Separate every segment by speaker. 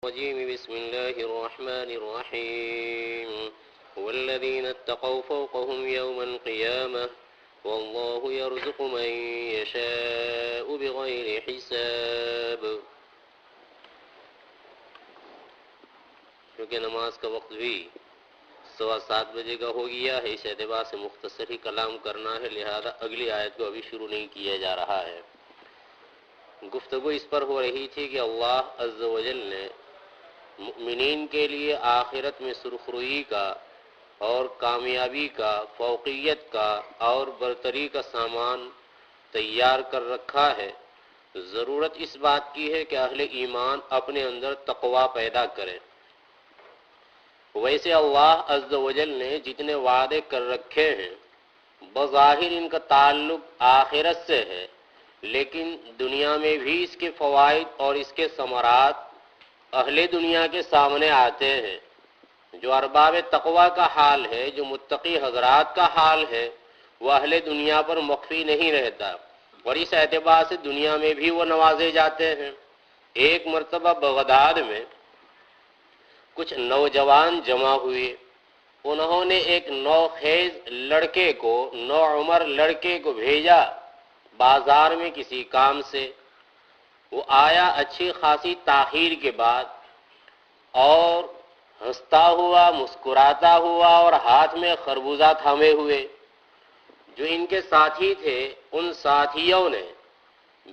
Speaker 1: بسم الله الرحمن الرحيم والذين اتقوا فوقهم يوم القيامة والله يرزق من يشاء بغير حساب. کیونکہ نماز کا وقت بھی 7:15 بجے کا ہو گیا ہے، اس اعتبار سے مختصر ہی کلام کرنا ہے، لہذا اگلی آیت کو ابھی شروع نہیں کیا جا رہا ہے. گفتگو اس پر ہو رہی تھی کہ اللہ عز و جل نے مؤمنین کے لیے آخرت میں سرخروئی کا اور کامیابی کا، فوقیت کا اور برتری کا سامان تیار کر رکھا ہے. ضرورت اس بات کی ہے کہ اہل ایمان اپنے اندر تقوی پیدا کریں. ویسے اللہ عز و جل نے جتنے وعدے کر رکھے ہیں بظاہر ان کا تعلق آخرت سے ہے، لیکن دنیا میں بھی اس کے فوائد اور اس کے ثمرات اہل دنیا کے سامنے آتے ہیں. جو ارباب تقوی کا حال ہے، جو متقی حضرات کا حال ہے، وہ اہل دنیا پر مخفی نہیں رہتا، اور اس اعتبار سے دنیا میں بھی وہ نوازے جاتے ہیں. ایک مرتبہ بغداد میں کچھ نوجوان جمع ہوئے. انہوں نے ایک نوخیز لڑکے کو، نوعمر لڑکے کو بھیجا بازار میں کسی کام سے. وہ آیا اچھی خاصی تاخیر کے بعد اور ہنستا ہوا، مسکراتا ہوا اور ہاتھ میں خربوزہ تھامے ہوئے. جو ان کے ساتھی تھے ان ساتھیوں نے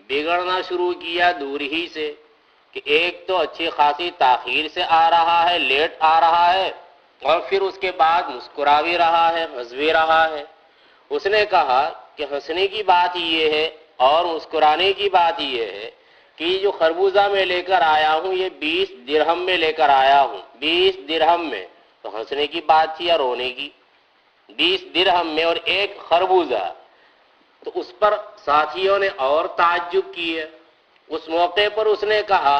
Speaker 1: بگڑنا شروع کیا دور ہی سے کہ ایک تو اچھی خاصی تاخیر سے آ رہا ہے، لیٹ آ رہا ہے، اور پھر اس کے بعد مسکرا بھی رہا ہے، ہنس بھی رہا ہے. اس نے کہا کہ ہنسنے کی بات یہ ہے اور مسکرانے کی بات یہ ہے کہ جو خربوزہ میں لے کر آیا ہوں یہ 20 درہم میں لے کر آیا ہوں. 20 درہم میں تو ہنسنے کی بات تھی یا رونے کی؟ 20 درہم میں اور ایک خربوزہ. تو اس پر ساتھیوں نے اور تعجب کیے. اس موقع پر اس نے کہا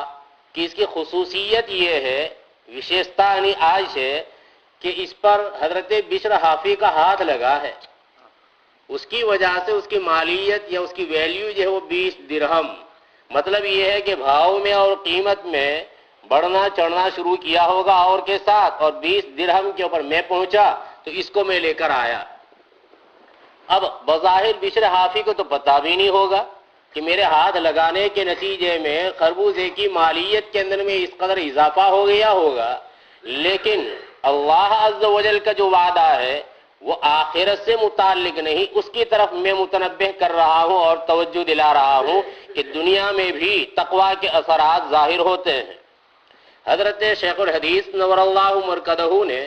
Speaker 1: کہ اس کی خصوصیت یہ ہے، وشیشتا یعنی آج ہے، کہ اس پر حضرت بشر حافی کا ہاتھ لگا ہے. اس کی وجہ سے اس کی مالیت یا اس کی ویلیو جو ہے وہ 20 درہم. مطلب یہ ہے کہ بھاؤ میں اور قیمت میں بڑھنا چڑھنا شروع کیا ہوگا اور کے ساتھ، اور 20 درہم کے اوپر میں پہنچا تو اس کو میں لے کر آیا. اب بظاہر بشر حافی کو تو پتہ بھی نہیں ہوگا کہ میرے ہاتھ لگانے کے نتیجے میں خربوزے کی مالیت کے اندر میں اس قدر اضافہ ہو گیا ہوگا، لیکن اللہ عز و جل کا جو وعدہ ہے وہ آخرت سے متعلق نہیں، اس کی طرف میں متنبہ کر رہا ہوں اور توجہ دلا رہا ہوں کہ دنیا میں بھی تقوی کے اثرات ظاہر ہوتے ہیں. حضرت شیخ الحدیث نور اللہ مرکزہ نے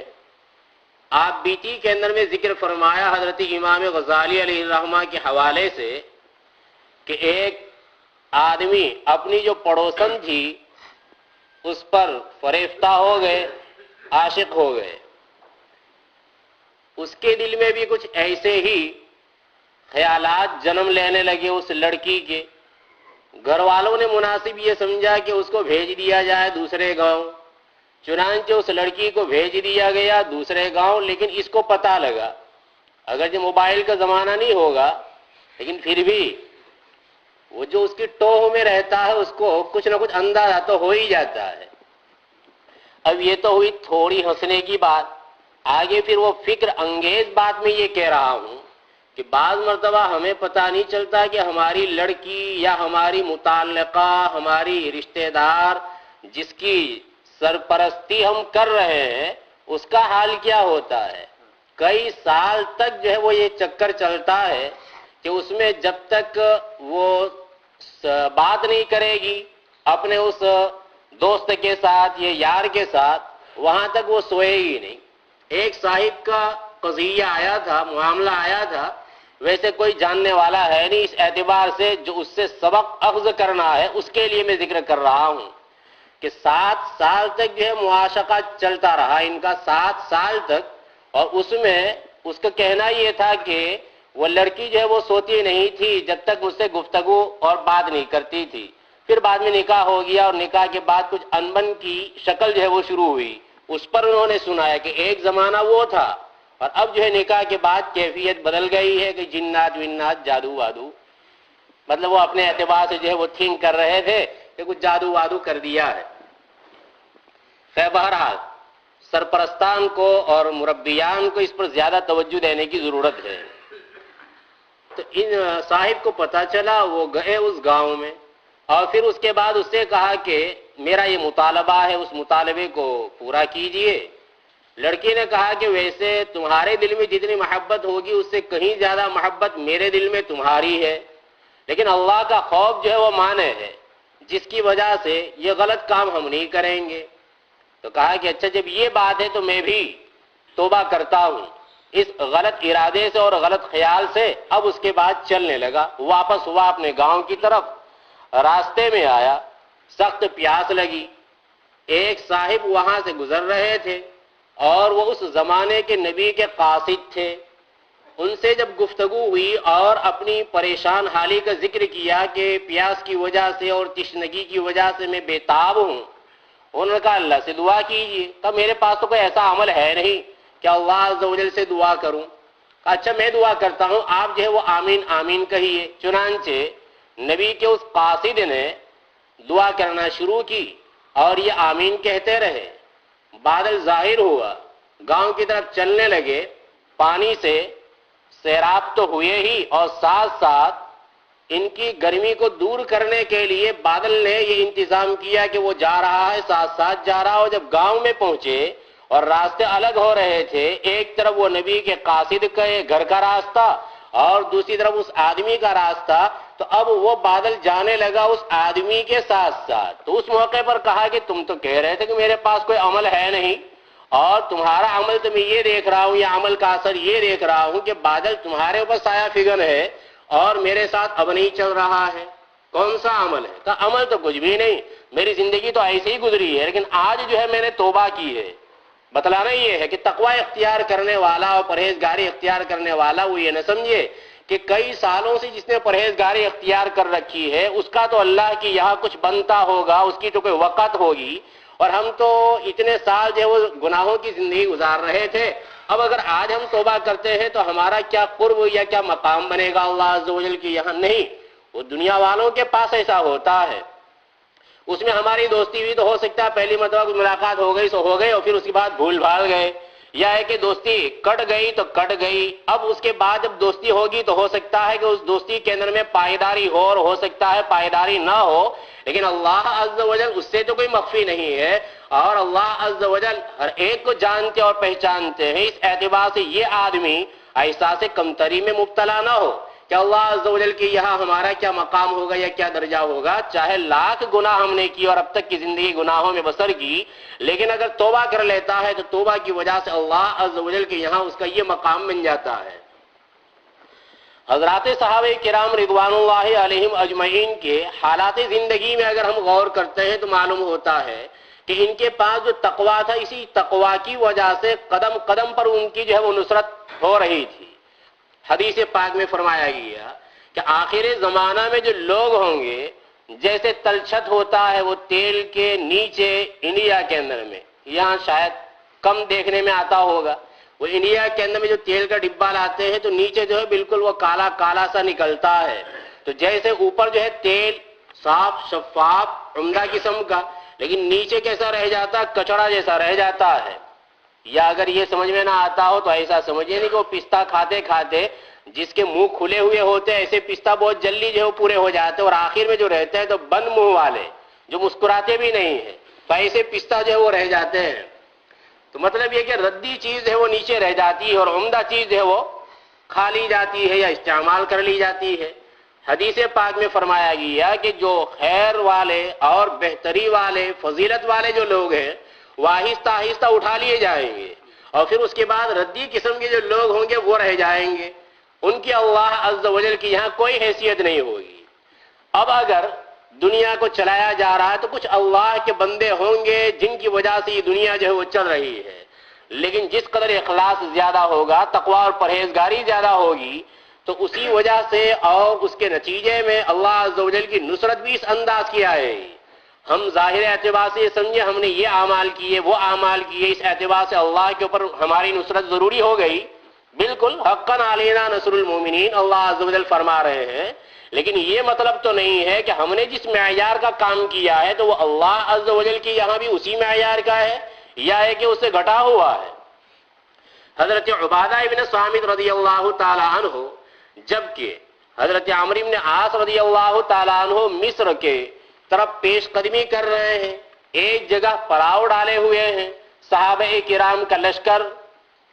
Speaker 1: آپ بیتی کے اندر میں ذکر فرمایا حضرت امام غزالی علیہ الرحمہ کے حوالے سے کہ ایک آدمی اپنی جو پڑوسن تھی اس پر فریفتہ ہو گئے، عاشق ہو گئے. اس کے دل میں بھی کچھ ایسے ہی خیالات جنم لینے لگے اس لڑکی کے. گھر والوں نے مناسب یہ سمجھا کہ اس کو بھیج دیا جائے دوسرے گاؤں. چنانچہ اس لڑکی کو بھیج دیا گیا دوسرے گاؤں. لیکن اس کو پتہ لگا، اگرچہ موبائل کا زمانہ نہیں ہوگا لیکن پھر بھی وہ جو اس کی ٹوہ میں رہتا ہے اس کو کچھ نہ کچھ اندازہ تو ہو ہی جاتا ہے. اب یہ تو ہوئی تھوڑی ہنسنے کی بات. آگے پھر وہ فکر انگیز بات میں یہ کہہ رہا ہوں کہ بعض مرتبہ ہمیں پتہ نہیں چلتا کہ ہماری لڑکی یا ہماری متعلقہ، ہماری رشتہ دار جس کی سرپرستی ہم کر رہے ہیں اس کا حال کیا ہوتا ہے. کئی سال تک جو ہے وہ یہ چکر چلتا ہے کہ اس میں جب تک وہ بات نہیں کرے گی اپنے اس دوست کے ساتھ یا یار کے ساتھ، وہاں تک وہ سوئے گی نہیں. ایک صاحب کا قضیہ آیا تھا، معاملہ آیا تھا. ویسے کوئی جاننے والا ہے نہیں، اس اعتبار سے جو اس سے سبق اخذ کرنا ہے اس کے لیے میں ذکر کر رہا ہوں کہ 7 سال تک جو ہے معاشقہ چلتا رہا ان کا، 7 سال تک. اور اس میں اس کا کہنا یہ تھا کہ وہ لڑکی جو ہے وہ سوتی نہیں تھی جب تک مجھ سے گفتگو اور بات نہیں کرتی تھی. پھر بعد میں نکاح ہو گیا اور نکاح کے بعد کچھ انبن کی شکل جو ہے وہ شروع ہوئی. اس پر انہوں نے سنایا کہ ایک زمانہ وہ تھا اور اب جو ہے نکاح کے بعد کیفیت بدل گئی ہے کہ جنات ونات، جادو وادو. مطلب وہ اپنے اعتبار سے جو ہے وہ تھنک کر رہے تھے کہ کچھ جادو وادو کر دیا ہے. بہرحال سرپرستان کو اور مربیان کو اس پر زیادہ توجہ دینے کی ضرورت ہے۔ تو ان صاحب کو پتہ چلا، وہ گئے اس گاؤں میں اور پھر اس کے بعد اس سے کہا کہ میرا یہ مطالبہ ہے، اس مطالبے کو پورا کیجئے۔ لڑکی نے کہا کہ ویسے تمہارے دل میں جتنی محبت ہوگی اس سے کہیں زیادہ محبت میرے دل میں تمہاری ہے، لیکن اللہ کا خوف جو ہے وہ مانے ہے، جس کی وجہ سے یہ غلط کام ہم نہیں کریں گے۔ تو کہا کہ اچھا جب یہ بات ہے تو میں بھی توبہ کرتا ہوں اس غلط ارادے سے اور غلط خیال سے۔ اب اس کے بعد چلنے لگا، واپس ہوا اپنے گاؤں کی طرف۔ راستے میں آیا، سخت پیاس لگی، ایک صاحب وہاں سے گزر رہے تھے اور وہ اس زمانے کے نبی کے قاصد تھے۔ ان سے جب گفتگو ہوئی اور اپنی پریشان حالی کا ذکر کیا کہ پیاس کی وجہ سے اور تشنگی کی وجہ سے میں بے تاب ہوں، انہوں نے کہا اللہ سے دعا کیجیے۔ کہا میرے پاس تو کوئی ایسا عمل ہے نہیں کہ اللہ عز و جل سے دعا کروں۔ کہا اچھا میں دعا کرتا ہوں، آپ جو ہے وہ آمین آمین کہیے۔ چنانچہ نبی کے اس قاصد نے دعا کرنا شروع کی اور یہ آمین کہتے رہے۔ بادل ظاہر ہوا، گاؤں کی طرف چلنے لگے، پانی سے سیراب تو ہوئے ہی اور ساتھ ساتھ ان کی گرمی کو دور کرنے کے لیے بادل نے یہ انتظام کیا کہ وہ جا رہا ہے ساتھ ساتھ جا رہا، اور جب گاؤں میں پہنچے اور راستے الگ ہو رہے تھے، ایک طرف وہ نبی کے قاصد کے گھر کا راستہ اور دوسری طرف اس آدمی کا راستہ، تو اب وہ بادل جانے لگا اس آدمی کے ساتھ ساتھ۔ تو اس موقع پر کہا کہ تم تو کہہ رہے تھے کہ میرے پاس کوئی عمل ہے نہیں، اور تمہارا عمل تو میں یہ دیکھ رہا ہوں، یہ عمل کا اثر یہ دیکھ رہا ہوں کہ بادل تمہارے اوپر سایہ فگن ہے اور میرے ساتھ اب نہیں چل رہا ہے۔ کون سا عمل ہے؟ کہا عمل تو کچھ بھی نہیں، میری زندگی تو ایسے ہی گزری ہے، لیکن آج جو ہے میں نے توبہ کی ہے۔ بتلانا یہ ہے کہ تقوی اختیار کرنے والا اور پرہیزگاری اختیار کرنے والا وہ یہ نہ سمجھے کہ کئی سالوں سے جس نے پرہیزگاری اختیار کر رکھی ہے اس کا تو اللہ کی یہاں کچھ بنتا ہوگا، اس کی تو کوئی وقت ہوگی، اور ہم تو اتنے سال جو ہے وہ گناہوں کی زندگی گزار رہے تھے، اب اگر آج ہم توبہ کرتے ہیں تو ہمارا کیا قرب یا کیا مقام بنے گا اللہ عز و جل کی یہاں؟ نہیں، وہ دنیا والوں کے پاس ایسا ہوتا ہے، اس میں ہماری دوستی بھی تو ہو سکتا ہے، پہلی مرتبہ ملاقات ہو گئی سو ہو گئی اور پھر اس کے بعد بھول بھال گئے، یا ہے کہ دوستی کٹ گئی تو کٹ گئی، اب اس کے بعد جب دوستی ہوگی تو ہو سکتا ہے کہ اس دوستی کے اندر میں پائیداری ہو اور ہو سکتا ہے پائیداری نہ ہو، لیکن اللہ عز و جل اس سے تو کوئی مخفی نہیں ہے، اور اللہ عز و جل ہر ایک کو جانتے اور پہچانتے ہیں۔ اس اعتبار سے یہ آدمی احساس کمتری میں مبتلا نہ ہو کہ اللہ عز و جل کی یہاں ہمارا کیا مقام ہوگا یا کیا درجہ ہوگا، چاہے لاکھ گناہ ہم نے کی اور اب تک کی زندگی گناہوں میں بسر کی، لیکن اگر توبہ کر لیتا ہے تو توبہ کی وجہ سے اللہ عز و جل کے یہاں اس کا یہ مقام بن جاتا ہے۔ حضرات صحابہ کرام رضوان اللہ علیہم اجمعین کے حالات زندگی میں اگر ہم غور کرتے ہیں تو معلوم ہوتا ہے کہ ان کے پاس جو تقویٰ تھا، اسی تقویٰ کی وجہ سے قدم قدم پر ان کی جو ہے وہ نصرت ہو رہی تھی۔ حدیث پاک میں فرمایا گیا کہ آخر زمانہ میں جو لوگ ہوں گے، جیسے تلچھت ہوتا ہے وہ تیل کے نیچے انڈیا کے اندر میں، یہاں شاید کم دیکھنے میں آتا ہوگا، وہ انڈیا کے اندر میں جو تیل کا ڈبہ لاتے ہیں تو نیچے جو ہے بالکل وہ کالا کالا سا نکلتا ہے، تو جیسے اوپر جو ہے تیل صاف شفاف عمدہ قسم کا، لیکن نیچے کیسا رہ جاتا، کچڑا جیسا رہ جاتا ہے۔ یا اگر یہ سمجھ میں نہ آتا ہو تو ایسا سمجھے نہیں کہ وہ پستہ کھاتے کھاتے جس کے منہ کھلے ہوئے ہوتے ہیں، ایسے پستہ بہت جلدی جو ہے پورے ہو جاتے ہیں، اور آخر میں جو رہتے ہیں تو بند منہ والے جو مسکراتے بھی نہیں ہیں، تو ایسے پستہ جو ہے وہ رہ جاتے ہیں۔ تو مطلب یہ کہ ردی چیز ہے وہ نیچے رہ جاتی ہے اور عمدہ چیز ہے وہ کھا لی جاتی ہے یا استعمال کر لی جاتی ہے۔ حدیث پاک میں فرمایا گیا کہ جو خیر والے اور بہتری والے فضیلت والے جو لوگ ہیں وہ آہستہ آہستہ اٹھا لیے جائیں گے، اور پھر اس کے بعد ردی قسم کے جو لوگ ہوں گے وہ رہ جائیں گے، ان کی اللہ عز و جل کی یہاں کوئی حیثیت نہیں ہوگی۔ اب اگر دنیا کو چلایا جا رہا ہے تو کچھ اللہ کے بندے ہوں گے جن کی وجہ سے یہ دنیا جو ہے وہ چل رہی ہے، لیکن جس قدر اخلاص زیادہ ہوگا، تقوی اور پرہیزگاری زیادہ ہوگی، تو اسی وجہ سے اور اس کے نتیجے میں اللہ عز و جل کی نصرت بھی اس انداز کی آئے گی۔ ہم ظاہر اعتبار سے یہ سمجھے ہم نے یہ اعمال کیے وہ اعمال کیے، اس اعتبار سے اللہ کے اوپر ہماری نصرت ضروری ہو گئی، بالکل حقاً علینا نصر المومنین اللہ عز و جل فرما رہے ہیں، لیکن یہ مطلب تو نہیں ہے کہ ہم نے جس معیار کا کام کیا ہے تو وہ اللہ عز و جل کی یہاں بھی اسی معیار کا ہے یا ہے کہ اس سے گھٹا ہوا ہے۔ حضرت عبادہ ابن صامت رضی اللہ تعالی عنہ جبکہ حضرت عمرو بن عاص رضی اللہ تعالی عنہ مصر کے طرف پیش قدمی کر رہے ہیں، ایک جگہ پڑاؤ ڈالے ہوئے ہیں، صحابہ کرام کا لشکر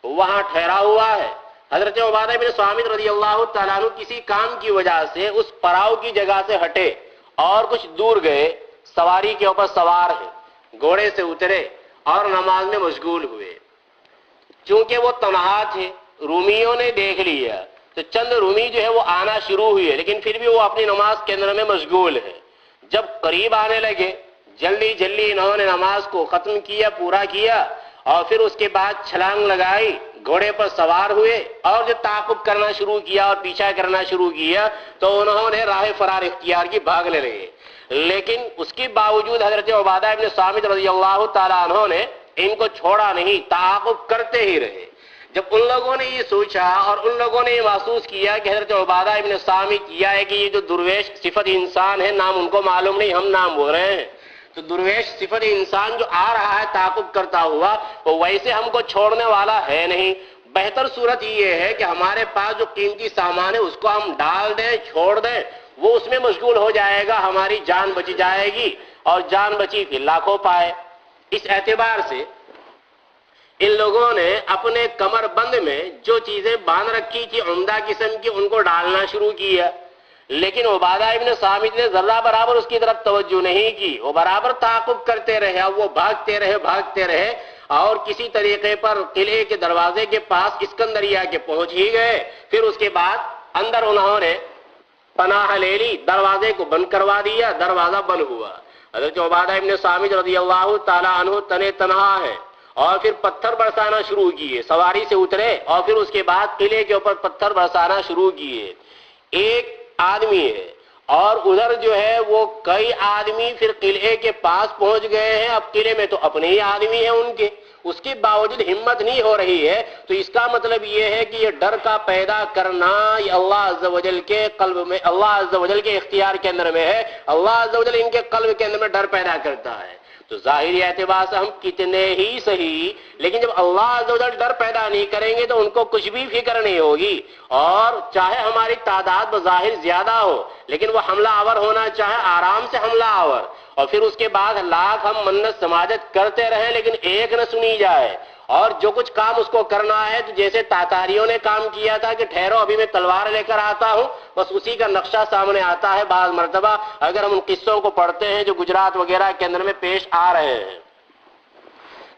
Speaker 1: وہاں ٹھہرا ہوا ہے۔ حضرت عبادہ بن صامت رضی اللہ تعالیٰ عنہ کسی کام کی وجہ سے اس پڑاؤ کی جگہ سے ہٹے اور کچھ دور گئے، سواری کے اوپر سوار ہیں، گھوڑے سے اترے اور نماز میں مشغول ہوئے۔ چونکہ وہ تنہا تھے، رومیوں نے دیکھ لیا تو چند رومی جو ہے وہ آنا شروع ہوئے، لیکن پھر بھی وہ اپنی نماز کے اندر میں مشغول ہیں۔ جب قریب آنے لگے جلدی جلدی انہوں نے نماز کو ختم کیا، پورا کیا، اور پھر اس کے بعد چھلانگ لگائی، گھوڑے پر سوار ہوئے اور جو تعاقب کرنا شروع کیا اور پیچھا کرنا شروع کیا تو انہوں نے راہ فرار اختیار کی، بھاگنے لگے۔ لیکن اس کے باوجود حضرت عبادہ ابن صامت رضی اللہ تعالیٰ عنہ نے ان کو چھوڑا نہیں، تعاقب کرتے ہی رہے۔ جب ان لوگوں نے یہ سوچا اور ان لوگوں نے یہ محسوس کیا کہ حضرت عبادہ ابن صامت یا ہے کہ یہ جو درویش صفت انسان ہے، نام ان کو معلوم نہیں، ہم نام بول رہے ہیں، تو درویش صفت انسان جو آ رہا ہے تعاقب کرتا ہوا وہ ویسے ہم کو چھوڑنے والا ہے نہیں، بہتر صورت یہ ہے کہ ہمارے پاس جو قیمتی سامان ہے اس کو ہم ڈال دیں، چھوڑ دیں، وہ اس میں مشغول ہو جائے گا، ہماری جان بچ جائے گی، اور جان بچی پھر لاکھوں پائے۔ اس اعتبار سے ان لوگوں نے اپنے کمر بند میں جو چیزیں باندھ رکھی تھی عمدہ قسم کی ان کو ڈالنا شروع کیا، لیکن عبادہ ابن صامت نے ذرہ برابر اس کی طرف توجہ نہیں کی، وہ برابر تعاقب کرتے رہے، اب وہ بھاگتے رہے اور کسی طریقے پر قلعے کے دروازے کے پاس اسکندریہ کے پہنچ ہی گئے۔ پھر اس کے بعد اندر انہوں نے پناہ لے لی، دروازے کو بند کروا دیا، دروازہ بند ہوا۔ حضرت عبادہ ابن صامت رضی اللہ تعالی عنہ تنے تنہا ہے اور پھر پتھر برسانا شروع کیے، سواری سے اترے اور پھر اس کے بعد قلعے کے اوپر پتھر برسانا شروع کیے۔ ایک آدمی ہے اور ادھر جو ہے وہ کئی آدمی پھر قلعے کے پاس پہنچ گئے ہیں، اب قلعے میں تو اپنے ہی آدمی ہیں ان کے، اس کے باوجود ہمت نہیں ہو رہی ہے، تو اس کا مطلب یہ ہے کہ یہ ڈر کا پیدا کرنا یہ اللہ عز و جل کے قلب میں، اللہ عز و جل کے اختیار کے اندر میں ہے، اللہ عز و جل ان کے قلب کے اندر میں ڈر پیدا کرتا ہے۔ تو ظاہری اعتبار سے ہم کتنے ہی صحیح، لیکن جب اللہ عز و جل ڈر پیدا نہیں کریں گے تو ان کو کچھ بھی فکر نہیں ہوگی، اور چاہے ہماری تعداد بظاہر زیادہ ہو لیکن وہ حملہ آور ہونا چاہے آرام سے حملہ آور، اور پھر اس کے بعد لاکھ ہم منت سماجت کرتے رہیں لیکن ایک نہ سنی جائے، اور جو کچھ کام اس کو کرنا ہے تو جیسے تاتاریوں نے کام کیا تھا کہ ٹھہرو ابھی میں تلوار لے کر آتا ہوں، بس اسی کا نقشہ سامنے آتا ہے۔ بعض مرتبہ اگر ہم ان قصوں کو پڑھتے ہیں جو گجرات وغیرہ کے اندر میں پیش آ رہے ہیں،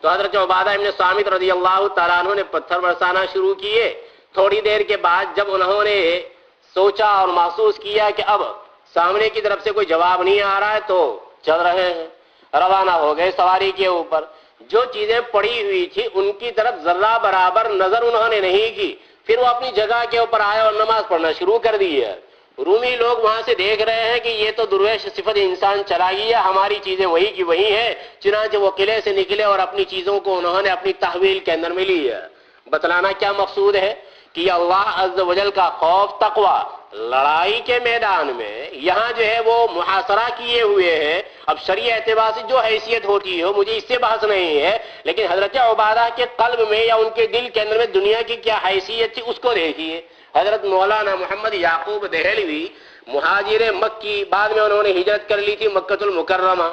Speaker 1: تو حضرت عبادہ ابن صامت رضی اللہ تعالیٰ عنہ نے پتھر برسانا شروع کیے۔ تھوڑی دیر کے بعد جب انہوں نے سوچا اور محسوس کیا کہ اب سامنے کی طرف سے کوئی جواب نہیں آ رہا ہے تو چل رہے ہیں، روانہ ہو گئے سواری کے اوپر۔ جو چیزیں پڑی ہوئی تھی ان کی طرف ذرہ برابر نظر انہوں نے نہیں کی، پھر وہ اپنی جگہ کے اوپر آئے اور نماز پڑھنا شروع کر دی ہے۔ رومی لوگ وہاں سے دیکھ رہے ہیں کہ یہ تو درویش صفت انسان چلا گیا، ہماری چیزیں وہی کی وہی ہیں، چنانچہ وہ قلعے سے نکلے اور اپنی چیزوں کو انہوں نے اپنی تحویل کے اندر میں لی ہے۔ بتلانا کیا مقصود ہے کہ اللہ عز و جل کا خوف، تقوی لڑائی کے میدان میں یہاں جو ہے وہ محاصرہ کیے ہوئے ہیں۔ اب شرعی اعتبار سے جو حیثیت ہوتی ہے مجھے اس سے بحث نہیں ہے، لیکن حضرت عبادہ کے قلب میں یا ان کے دل کے اندر میں دنیا کی کیا حیثیت تھی اس کو دیکھیے۔ حضرت مولانا محمد یعقوب دہلوی مہاجر مکی، بعد میں انہوں نے ہجرت کر لی تھی مکۃ المکرمہ،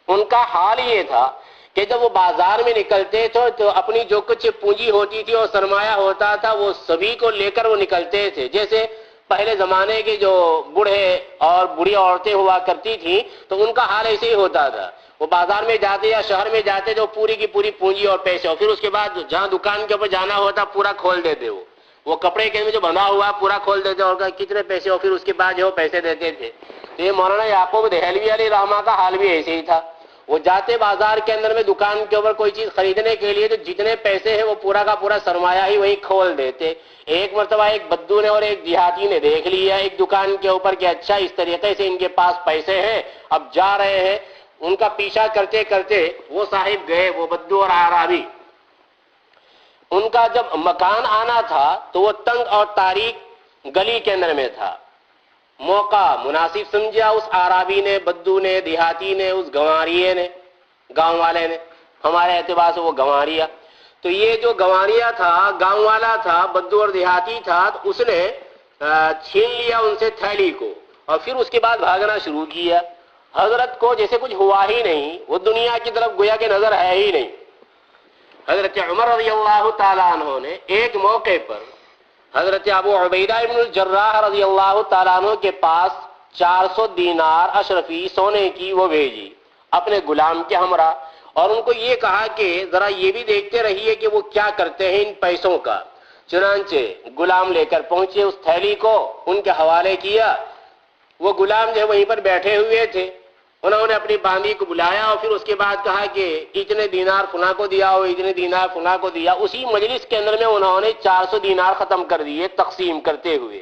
Speaker 1: ان کا حال یہ تھا کہ جب وہ بازار میں نکلتے تھے تو اپنی جو کچھ پونجی ہوتی تھی اور سرمایہ ہوتا تھا وہ سبھی کو لے کر وہ نکلتے تھے۔ جیسے پہلے زمانے کی جو بوڑھے اور بوڑھی عورتیں ہوا کرتی تھیں تو ان کا حال ایسے ہی ہوتا تھا، وہ بازار میں جاتے یا شہر میں جاتے تو پوری کی پوری پونجی اور پیسے، اور پھر اس کے بعد جہاں دکان کے اوپر جانا ہوتا پورا کھول دیتے، وہ کپڑے کے اندر جو بندھا ہوا پورا کھول دیتے اور کتنے پیسے، اور پھر اس کے بعد جو پیسے دیتے تھے۔ تو یہ مولانا یعقوب دہلوی علیہ رحمہ کا حال بھی ایسے ہی تھا، وہ جاتے بازار کے اندر میں دکان کے اوپر کوئی چیز خریدنے کے لیے تو جتنے پیسے ہیں وہ پورا کا پورا سرمایہ ہی وہی کھول دیتے۔ ایک مرتبہ ایک بدو نے اور ایک دیہاتی نے دیکھ لیا ایک دکان کے اوپر کہ اچھا اس طریقے سے ان کے پاس پیسے ہیں، اب جا رہے ہیں، ان کا پیچھا کرتے کرتے وہ صاحب گئے، وہ بدو اور اعرابی، ان کا جب مکان آنا تھا تو وہ تنگ اور تاریک گلی کے اندر میں تھا. موقع مناسب سمجھا اس عرابی نے، بدو نے، دیہاتی نے، اس گنواریے نے، گاؤں والے نے، ہمارے اعتبار سے وہ گنواریا. تو یہ جو گنواریا تھا، گاؤں والا تھا، بدو اور دیہاتی تھا، تو اس نے چھین لیا ان سے تھیلی کو اور پھر اس کے بعد بھاگنا شروع کیا. حضرت کو جیسے کچھ ہوا ہی نہیں، وہ دنیا کی طرف گویا کہ نظر ہے ہی نہیں. حضرت عمر رضی اللہ تعالیٰ عنہ نے ایک موقع پر حضرت ابو عبیدہ ابن الجراح رضی اللہ تعالیٰ عنہ کے پاس 400 دینار اشرفی سونے کی وہ بھیجی اپنے غلام کے ہمراہ، اور ان کو یہ کہا کہ ذرا یہ بھی دیکھتے رہیے کہ وہ کیا کرتے ہیں ان پیسوں کا. چنانچہ غلام لے کر پہنچے، اس تھیلی کو ان کے حوالے کیا. وہ غلام جو وہیں پر بیٹھے ہوئے تھے، انہوں نے اپنی باندی کو بلایا اور پھر اس کے بعد کہا کہ اتنے دینار فلاں کو دیا ہو، اتنے دینار فلاں کو دیا. اسی مجلس کے اندر میں انہوں نے 400 دینار ختم کر دیے تقسیم کرتے ہوئے.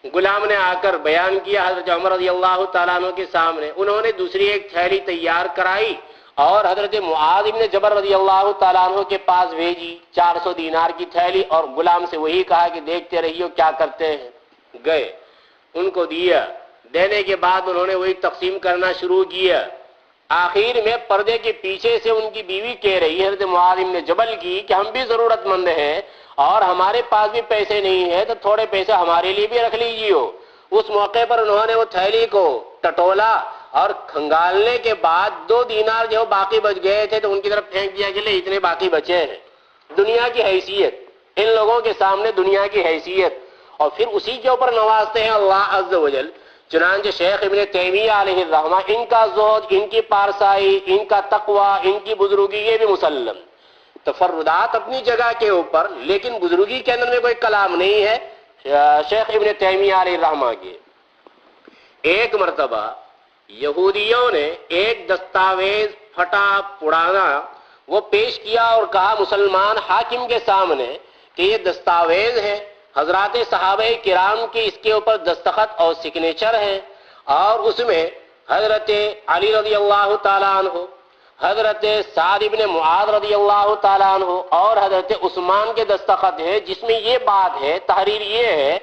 Speaker 1: غلام نے آ کر بیان کیا حضرت عمر رضی اللہ تعالیٰ عنہ کے سامنے. انہوں نے دوسری ایک تھیلی تیار کرائی اور حضرت معاذ ابن جبل رضی اللہ تعالیٰ عنہ کے پاس بھیجی 400 دینار کی تھیلی، اور غلام سے وہی کہا کہ دیکھتے رہیے کیا کرتے ہیں. گئے، ان کو دیا. دینے کے بعد انہوں نے وہی تقسیم کرنا شروع کیا. آخر میں پردے کے پیچھے سے ان کی بیوی کہہ رہی ہے حضرت معاذ ابن جبل کی کہ ہم بھی ضرورت مند ہیں اور ہمارے پاس بھی پیسے نہیں ہیں، تو تھوڑے پیسے ہمارے لیے بھی رکھ لیجیے. اس موقع پر انہوں نے وہ تھیلی کو ٹٹولا اور کھنگالنے کے بعد 2 دینار جو باقی بچ گئے تھے تو ان کی طرف پھینک دیا کہ لے اتنے باقی بچے ہیں. دنیا کی حیثیت، ان لوگوں کے سامنے دنیا کی حیثیت، اور پھر اسی کے اوپر نوازتے ہیں اللہ عز و جل. چنانچہ شیخ ابن تیمیہ علیہ الرحمہ، ان کا زہد، ان کی پارسائی، ان کا تقوی، ان کی بزرگی، یہ بھی مسلم. تفردات اپنی جگہ کے اوپر، لیکن بزرگی کے اندر میں کوئی کلام نہیں ہے شیخ ابن تیمیہ علیہ الرحمہ کے. ایک مرتبہ یہودیوں نے ایک دستاویز پھٹا پرانا وہ پیش کیا اور کہا مسلمان حاکم کے سامنے کہ یہ دستاویز ہے، حضرات صحابہ کرام کی اس کے اوپر دستخط اور سگنیچر ہے، اور اس میں حضرت علی رضی اللہ تعالیٰ عنہ، حضرت سعد ابن معاذ رضی اللہ تعالیٰ عنہ اور حضرت عثمان کے دستخط ہے، جس میں یہ بات ہے، تحریر یہ ہے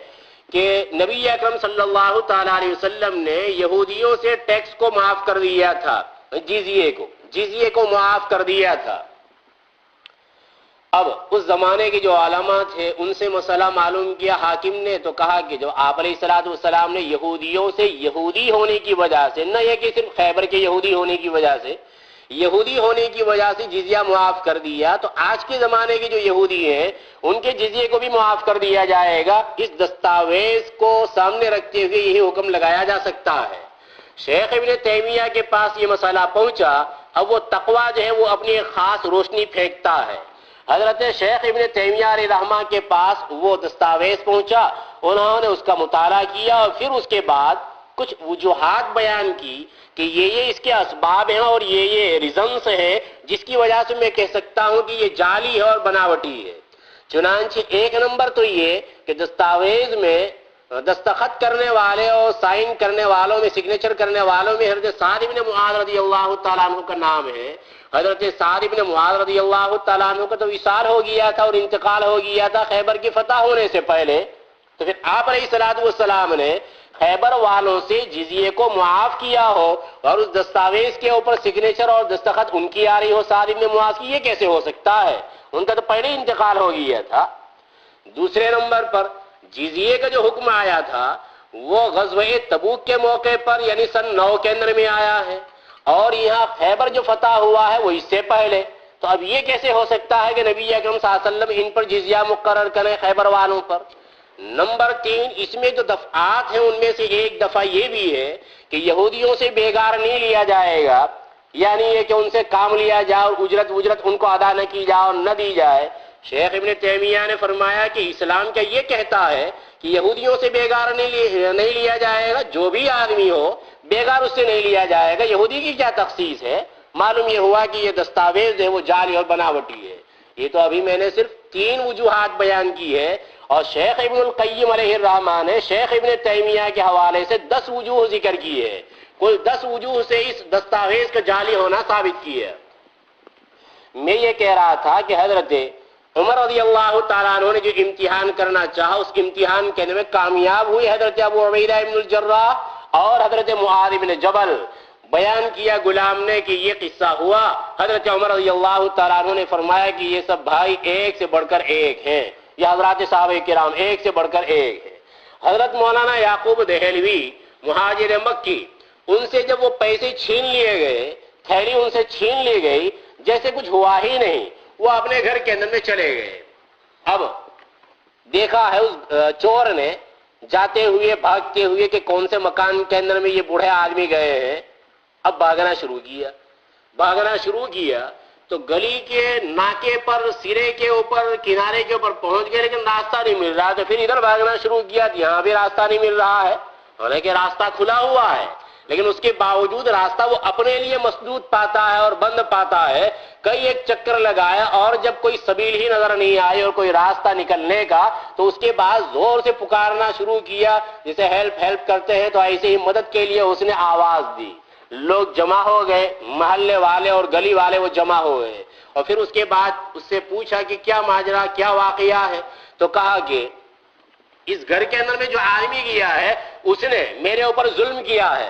Speaker 1: کہ نبی اکرم صلی اللہ تعالیٰ علیہ وسلم نے یہودیوں سے ٹیکس کو معاف کر دیا تھا، جزیے کو معاف کر دیا تھا. اب اس زمانے کے جو علماء تھے ان سے مسئلہ معلوم کیا حاکم نے، تو کہا کہ جو آپ علیہ السلام نے یہودیوں سے یہودی ہونے کی وجہ سے، نہ یہ کہ صرف خیبر کے یہودی ہونے کی وجہ سے، یہودی ہونے کی وجہ سے جزیہ معاف کر دیا، تو آج کے زمانے کے جو یہودی ہیں ان کے جزیے کو بھی معاف کر دیا جائے گا. اس دستاویز کو سامنے رکھتے ہوئے یہی حکم لگایا جا سکتا ہے. شیخ ابن تیمیہ کے پاس یہ مسئلہ پہنچا. اب وہ تقوی جو ہے وہ اپنی ایک خاص روشنی پھینکتا ہے. حضرت شیخ ابن تیمیہ علیہ رحمہ کے پاس وہ دستاویز پہنچا، انہوں نے اس کا مطالعہ کیا اور پھر اس کے بعد کچھ وجوہات بیان کی کہ یہ اس کے اسباب ہیں اور یہ ریزنز ہیں جس کی وجہ سے میں کہہ سکتا ہوں کہ یہ جعلی ہے اور بناوٹی ہے. چنانچہ ایک نمبر تو یہ کہ دستاویز میں دستخط کرنے والے اور سائن کرنے والوں میں، سگنیچر کرنے والوں میں حضرت سعد ابن معاذ رضی اللہ تعالیٰ عنہ کا نام ہے. حضرت سعد ابن معاذ رضی اللہ تعالیٰ عنہ کا تو وصال ہو گیا تھا اور انتقال ہو گیا تھا خیبر کی فتح ہونے سے پہلے. تو پھر آپ علیہ السلام نے خیبر والوں سے جزیے کو معاف کیا ہو اور اس دستاویز کے اوپر سگنیچر اور دستخط ان کی آ رہی ہو سعد ابن معاذ کی، یہ کیسے ہو سکتا ہے؟ ان کا تو پہلے انتقال ہو گیا تھا. دوسرے نمبر پر جزیے کا جو حکم آیا تھا وہ غزوہ تبوک کے موقع پر یعنی سن 9 کے اندر میں آیا ہے، اور یہاں خیبر جو فتح ہوا ہے وہ اس سے پہلے. تو اب یہ کیسے ہو سکتا ہے کہ نبی اکرم صلی اللہ علیہ وسلم ان پر جزیہ مقرر کریں خیبر والوں پر؟ نمبر 3، اس میں جو دفعات ہیں ان میں سے ایک دفعہ یہ بھی ہے کہ یہودیوں سے بیگار نہیں لیا جائے گا، یعنی یہ کہ ان سے کام لیا جائے اور اجرت ان کو ادا نہ کی جائے اور نہ دی جائے. شیخ ابن تیمیہ نے فرمایا کہ اسلام کیا یہ کہتا ہے کہ یہودیوں سے بیگار نہیں لیا جائے گا؟ جو بھی آدمی ہو بیگار اس سے نہیں لیا جائے گا. یہودی کی کیا تخصیص ہے؟ معلوم یہ ہوا کہ یہ دستاویز ہے وہ جعلی اور بناوٹی ہے. یہ تو ابھی میں نے صرف 3 وجوہات بیان کی ہے، اور شیخ ابن القیم علیہ الرحمہ نے شیخ ابن تیمیہ کے حوالے سے 10 وجوہ ذکر کی ہے. کوئی 10 وجوہ سے اس دستاویز کا جعلی ہونا ثابت کی ہے. میں یہ کہہ رہا تھا کہ حضرت عمر رضی اللہ تعالیٰ عنہ نے جو امتحان کرنا چاہا اس امتحان کرنے میں کامیاب ہوئی حضرت ابو عبیدہ ابن الجراح اور حضرت معاذ بن جبل. بیان کیا غلام نے کہ یہ قصہ ہوا. حضرت عمر رضی اللہ تعالیٰ عنہ نے فرمایا کہ یہ سب بھائی ایک سے بڑھ کر ایک ہیں، یہ حضرات صحابہ کرام ایک سے بڑھ کر ایک ہیں. حضرت مولانا یعقوب دہلوی مہاجر مکی، ان سے جب وہ پیسے چھین لیے گئے، تھیلی ان سے چھین لی گئی، جیسے کچھ ہوا ہی نہیں، وہ اپنے گھر کے اندر میں چلے گئے. اب دیکھا ہے اس چور نے جاتے ہوئے بھاگتے ہوئے کہ کون سے مکان کے اندر میں یہ بوڑھے آدمی گئے ہیں. اب بھاگنا شروع کیا تو گلی کے ناکے پر، سرے کے اوپر، کنارے کے اوپر پہنچ گئے، لیکن راستہ نہیں مل رہا. تو پھر ادھر بھاگنا شروع کیا، یہاں بھی راستہ نہیں مل رہا ہے، حالانکہ راستہ کھلا ہوا ہے، لیکن اس کے باوجود راستہ وہ اپنے لیے مسدود پاتا ہے اور بند پاتا ہے. کئی ایک چکر لگایا اور جب کوئی سبیل ہی نظر نہیں آئی اور کوئی راستہ نکلنے کا، تو اس کے بعد زور سے پکارنا شروع کیا، جسے ہیلپ کرتے ہیں. تو ایسے ہی مدد کے لیے اس نے آواز دی. لوگ جمع ہو گئے، محلے والے اور گلی والے وہ جمع ہو گئے. اور پھر اس کے بعد اس سے پوچھا کہ کیا ماجرا، کیا واقعہ ہے. تو کہا کہ اس گھر کے اندر میں جو آدمی گیا ہے اس نے میرے اوپر ظلم کیا ہے.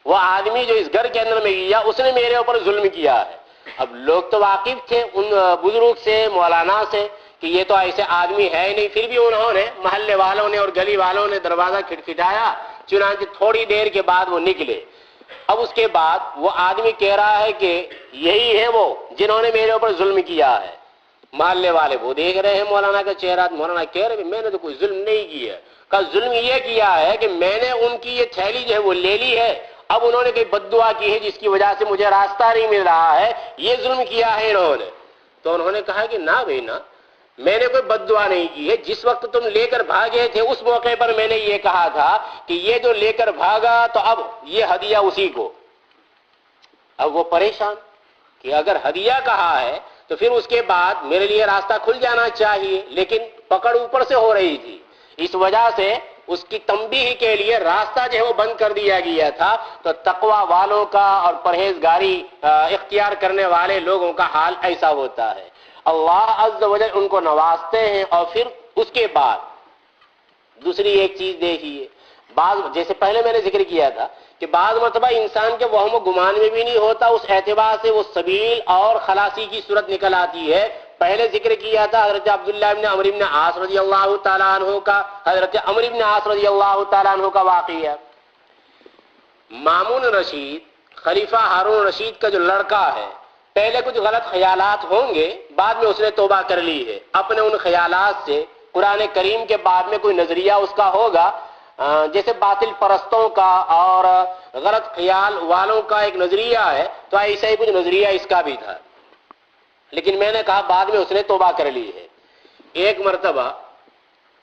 Speaker 1: وہ آدمی جو اس گھر کے اندر میں گیا اس نے میرے اوپر ظلم کیا ہے. اب لوگ تو واقف تھے ان بزرگ سے، مولانا سے، کہ یہ تو ایسے آدمی ہے نہیں. پھر بھی انہوں نے، محلے والوں نے اور گلی والوں نے دروازہ کھٹکھٹایا. چنانچہ تھوڑی دیر کے بعد وہ نکلے. اب اس کے بعد وہ آدمی کہہ رہا ہے کہ یہی ہے وہ جنہوں نے میرے اوپر ظلم کیا ہے. محلے والے وہ دیکھ رہے ہیں مولانا کا چہرہ. مولانا کہہ رہے میں نے تو کوئی ظلم نہیں کیا. کہا ظلم یہ کیا ہے کہ میں نے ان کی یہ تھیلی جو ہے وہ لے لی ہے. اب انہوں نے کوئی بد دعا کی ہے جس کی وجہ سے مجھے راستہ نہیں مل رہا ہے، یہ ظلم کیا ہے انہوں نے. تو انہوں نے کہا کہ نہ بھائی نہ، میں نے کوئی بد دعا نہیں کی ہے. جس وقت تم لے کر بھاگے تھے اس موقع پر میں نے یہ کہا تھا کہ یہ جو لے کر بھاگا تو اب یہ ہدیہ اسی کو. اب وہ پریشان کہ اگر ہدیہ کہا ہے تو پھر اس کے بعد میرے لیے راستہ کھل جانا چاہیے، لیکن پکڑ اوپر سے ہو رہی تھی. اس وجہ سے اس کی تنبیہ کے لیے راستہ جو ہے وہ بند کر دیا گیا تھا. تو تقوی والوں کا اور پرہیزگاری اختیار کرنے والے لوگوں کا حال ایسا ہوتا ہے. اللہ عز و جل ان کو نوازتے ہیں. اور پھر اس کے بعد دوسری ایک چیز دیکھیے، بعض جیسے پہلے میں نے ذکر کیا تھا کہ بعض مرتبہ انسان کے وہم و گمان میں بھی نہیں ہوتا، اس اعتبار سے وہ سبیل اور خلاصی کی صورت نکل آتی ہے. پہلے ذکر کیا تھا حضرت عبداللہ ابن عمرو ابن عاص رضی اللہ تعالیٰ عنہ کا، حضرت عمرو ابن عاص رضی اللہ تعالیٰ عنہ کا واقعہ. مامون رشید، خلیفہ ہارون رشید کا جو لڑکا ہے، پہلے کچھ غلط خیالات ہوں گے، بعد میں اس نے توبہ کر لی ہے اپنے ان خیالات سے. قرآن کریم کے بعد میں کوئی نظریہ اس کا ہوگا، جیسے باطل پرستوں کا اور غلط خیال والوں کا ایک نظریہ ہے، تو ایسا ہی کچھ نظریہ اس کا بھی تھا. لیکن میں نے کہا بعد میں اس نے توبہ کر لی ہے. ایک مرتبہ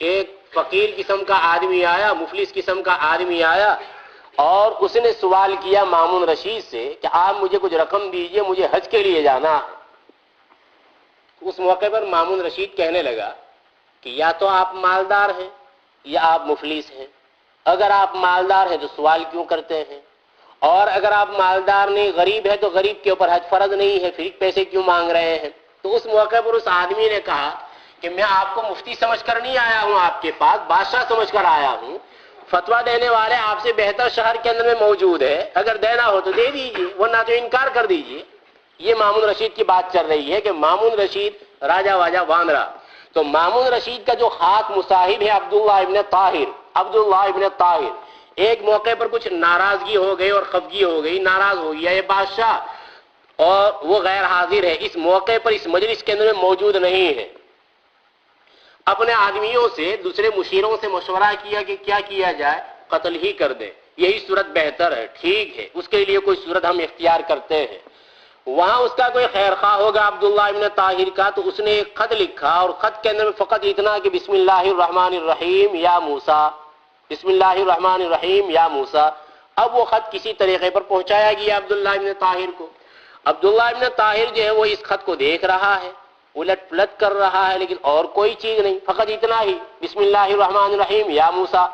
Speaker 1: ایک فقیر قسم کا آدمی آیا، مفلس قسم کا آدمی آیا، اور اس نے سوال کیا مامون رشید سے کہ آپ مجھے کچھ رقم دیجئے، مجھے حج کے لیے جانا ہے. اس موقع پر مامون رشید کہنے لگا کہ یا تو آپ مالدار ہیں یا آپ مفلس ہیں. اگر آپ مالدار ہیں تو سوال کیوں کرتے ہیں، اور اگر آپ مالدار نہیں، غریب ہے، تو غریب کے اوپر حج فرض نہیں ہے، پھر پیسے کیوں مانگ رہے ہیں. تو اس موقع پر اس آدمی نے کہا کہ میں آپ کو مفتی سمجھ کر نہیں آیا ہوں، آپ کے پاس بادشاہ سمجھ کر آیا ہوں. فتویٰ دینے والے آپ سے بہتر شہر کے اندر میں موجود ہے، اگر دینا ہو تو دے دیجیے، ورنہ تو انکار کر دیجیے. یہ مامون رشید کی بات چل رہی ہے کہ مامون رشید راجا واجا واندرا. تو مامون رشید کا جو خاص مصاحب ہے عبداللہ ابن طاہر، ایک موقع پر کچھ ناراضگی ہو گئی اور خفگی ہو گئی، ناراض ہو گیا یہ بادشاہ، اور وہ غیر حاضر ہے اس موقع پر، اس مجلس کے اندر میں موجود نہیں ہے. اپنے آدمیوں سے، دوسرے مشیروں سے مشورہ کیا کہ کیا کیا جائے، قتل ہی کر دیں، یہی صورت بہتر ہے. ٹھیک ہے، اس کے لیے کوئی صورت ہم اختیار کرتے ہیں. وہاں اس کا کوئی خیر خواہ ہوگا عبداللہ ابن طاہر کا، تو اس نے ایک خط لکھا، اور خط کے اندر میں فقط اتنا کہ بسم اللہ الرحمن الرحیم یا موسیٰ، بسم اللہ الرحمن الرحیم یا موسیٰ. اب وہ خط کسی طریقے پر پہنچایا گیا عبداللہ ابن طاہر کو. عبداللہ ابن طاہر جو ہے وہ اس خط کو دیکھ رہا ہے، الٹ پلٹ کر رہا ہے، لیکن اور کوئی چیز نہیں، فقط اتنا ہی بسم اللہ الرحمن الرحیم یا موسیٰ.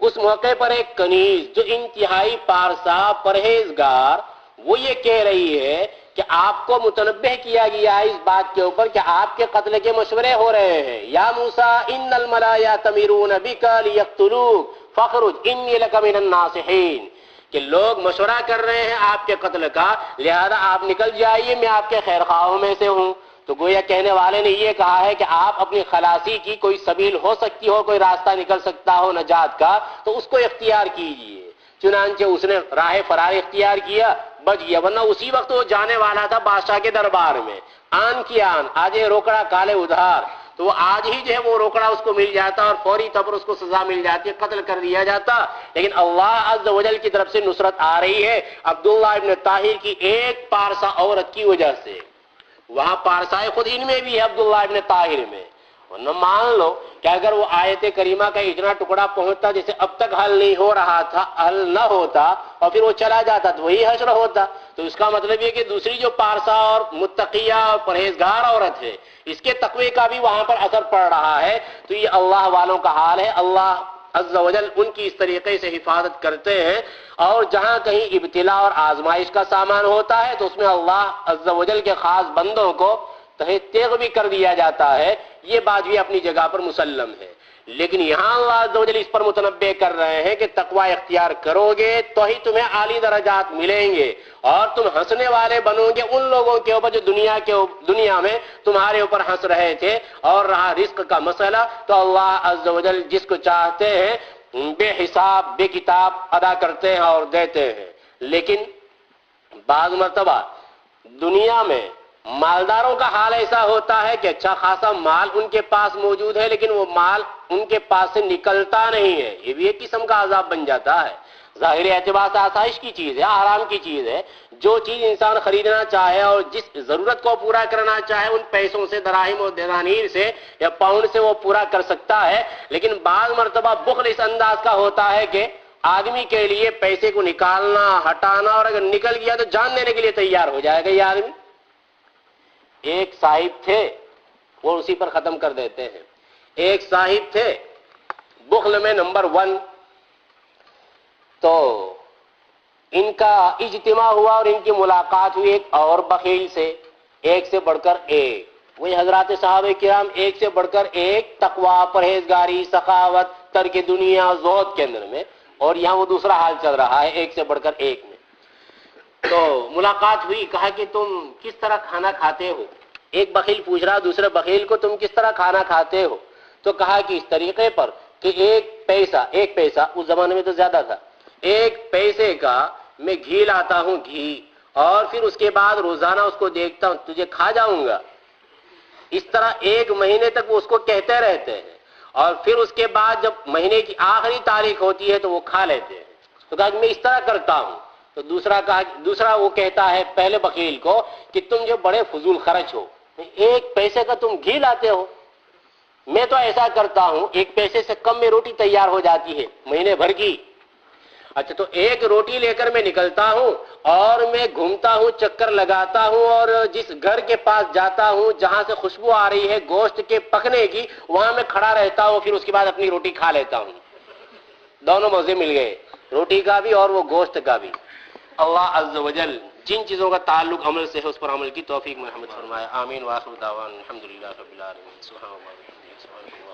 Speaker 1: اس موقع پر ایک کنیز جو انتہائی پارسا پرہیزگار، وہ یہ کہہ رہی ہے کہ آپ کو متنبہ کیا گیا ہے اس بات کے اوپر کہ آپ کے قتل کے مشورے ہو رہے ہیں. یا موسیٰ ان الملا یأتمرون بک لیقتلوک فاخرج انی لک من الناصحین، کہ لوگ مشورہ کر رہے ہیں آپ کے قتل کا، لہذا آپ نکل جائیے، میں آپ کے خیر خواہوں میں سے ہوں. تو گویا کہنے والے نے یہ کہا ہے کہ آپ اپنی خلاصی کی کوئی سبیل ہو سکتی ہو، کوئی راستہ نکل سکتا ہو نجات کا، تو اس کو اختیار کیجئے. چنانچہ اس نے راہ فرار اختیار کیا، بچ گیا، ورنہ اسی وقت وہ جانے والا تھا بادشاہ کے دربار میں. آن کی آن، آج یہ روکڑا کالے ادھار، تو وہ آج ہی جو ہے وہ روکڑا اس کو مل جاتا اور فوری طور پر اس کو سزا مل جاتی ہے، قتل کر دیا جاتا. لیکن اللہ عز و جل کی طرف سے نصرت آ رہی ہے عبداللہ ابن طاہر کی ایک پارسا عورت کی وجہ سے. وہاں پارسائے خود ان میں بھی ہے، عبداللہ ابن طاہر میں. ورنہ مان لو کہ اگر وہ آیت کریمہ کا اتنا ٹکڑا پہنچتا جسے اب تک حل نہیں ہو رہا تھا، حل نہ ہوتا اور پھر وہ چلا جاتا تو وہی حشر ہوتا، تو اس کا مطلب یہ کہ دوسری جو پارسا اور متقیہ اور پرہیزگار عورت ہے، اس کے تقوی کا بھی وہاں پر اثر پڑ رہا ہے. تو یہ اللہ والوں کا حال ہے. اللہ عز و جل ان کی اس طریقے سے حفاظت کرتے ہیں، اور جہاں کہیں ابتلا اور آزمائش کا سامان ہوتا ہے تو اس میں اللہ عز و جل کے خاص بندوں کو تہہ تیغ بھی کر دیا جاتا ہے. یہ بات بھی اپنی جگہ پر مسلم ہے. لیکن یہاں اللہ عز و جل اس پر متنبہ کر رہے ہیں کہ تقوی اختیار کرو گے تو ہی تمہیں اعلی درجات ملیں گے، اور تم ہنسنے والے بنو گے ان لوگوں کے اوپر جو دنیا میں تمہارے اوپر ہنس رہے تھے. اور رہا رزق کا مسئلہ، تو اللہ عز و جل جس کو چاہتے ہیں بے حساب بے کتاب ادا کرتے ہیں اور دیتے ہیں. لیکن بعض مرتبہ دنیا میں مالداروں کا حال ایسا ہوتا ہے کہ اچھا خاصا مال ان کے پاس موجود ہے، لیکن وہ مال ان کے پاس سے نکلتا نہیں ہے. یہ بھی ایک قسم کا عذاب بن جاتا ہے. ظاہری اعتبار سے آسائش کی چیز ہے، آرام کی چیز ہے. جو چیز انسان خریدنا چاہے اور جس ضرورت کو پورا کرنا چاہے ان پیسوں سے، دراہم و دنانیر سے یا پاؤنڈ سے وہ پورا کر سکتا ہے. لیکن بعض مرتبہ بخل اس انداز کا ہوتا ہے کہ آدمی کے لیے پیسے کو نکالنا، ہٹانا، اور اگر نکل گیا تو جان دینے کے لیے تیار ہو جائے گا یہ آدمی. ایک صاحب تھے، وہ اسی پر ختم کر دیتے ہیں. ایک صاحب تھے بخل میں نمبر 1. تو ان کا اجتماع ہوا اور ان کی ملاقات ہوئی ایک اور بخیل سے، ایک سے بڑھ کر ایک. وہی حضرات صحابہ کرام ایک سے بڑھ کر ایک، تقوی، پرہیزگاری، سخاوت، ترک دنیا، زہد کے اندر میں. اور یہاں وہ دوسرا حال چل رہا ہے، ایک سے بڑھ کر ایک میں. تو ملاقات ہوئی، کہا کہ تم کس طرح کھانا کھاتے ہو. ایک بخیل پوچھ رہا دوسرے بخیل کو تم کس طرح کھانا کھاتے ہو. تو کہا کہ اس طریقے پر کہ ایک پیسہ اس زمانے میں تو زیادہ تھا، ایک پیسے کا میں گھی لاتا ہوں، گھی، اور پھر اس کے بعد روزانہ اس کو دیکھتا ہوں، تجھے کھا جاؤں گا. اس طرح 1 مہینے تک وہ اس کو کہتے رہتے ہیں، اور پھر اس کے بعد جب مہینے کی آخری تاریخ ہوتی ہے تو وہ کھا لیتے ہیں. تو کہا کہ میں اس طرح کرتا ہوں. تو دوسرا وہ کہتا ہے پہلے بخیل کو کہ تم جو بڑے فضول خرچ ہو، 1 پیسے کا تم گھی لاتے ہو. میں تو ایسا کرتا ہوں 1 پیسے سے کم میں روٹی تیار ہو جاتی ہے مہینے بھر کی. اچھا تو 1 روٹی لے کر میں نکلتا ہوں اور میں گھومتا ہوں، چکر لگاتا ہوں، اور جس گھر کے پاس جاتا ہوں جہاں سے خوشبو آ رہی ہے گوشت کے پکنے کی، وہاں میں کھڑا رہتا ہوں، پھر اس کے بعد اپنی روٹی کھا لیتا ہوں. دونوں مزے مل گئے، روٹی کا بھی اور وہ گوشت کا بھی. اللہ عز و جل جن چیزوں کا تعلق عمل سے ہے اس پر عمل کی توفیق محمد فرمائے. آمین. وآخر دعوانا الحمدللہ رب العالمین. سبحان اللہ.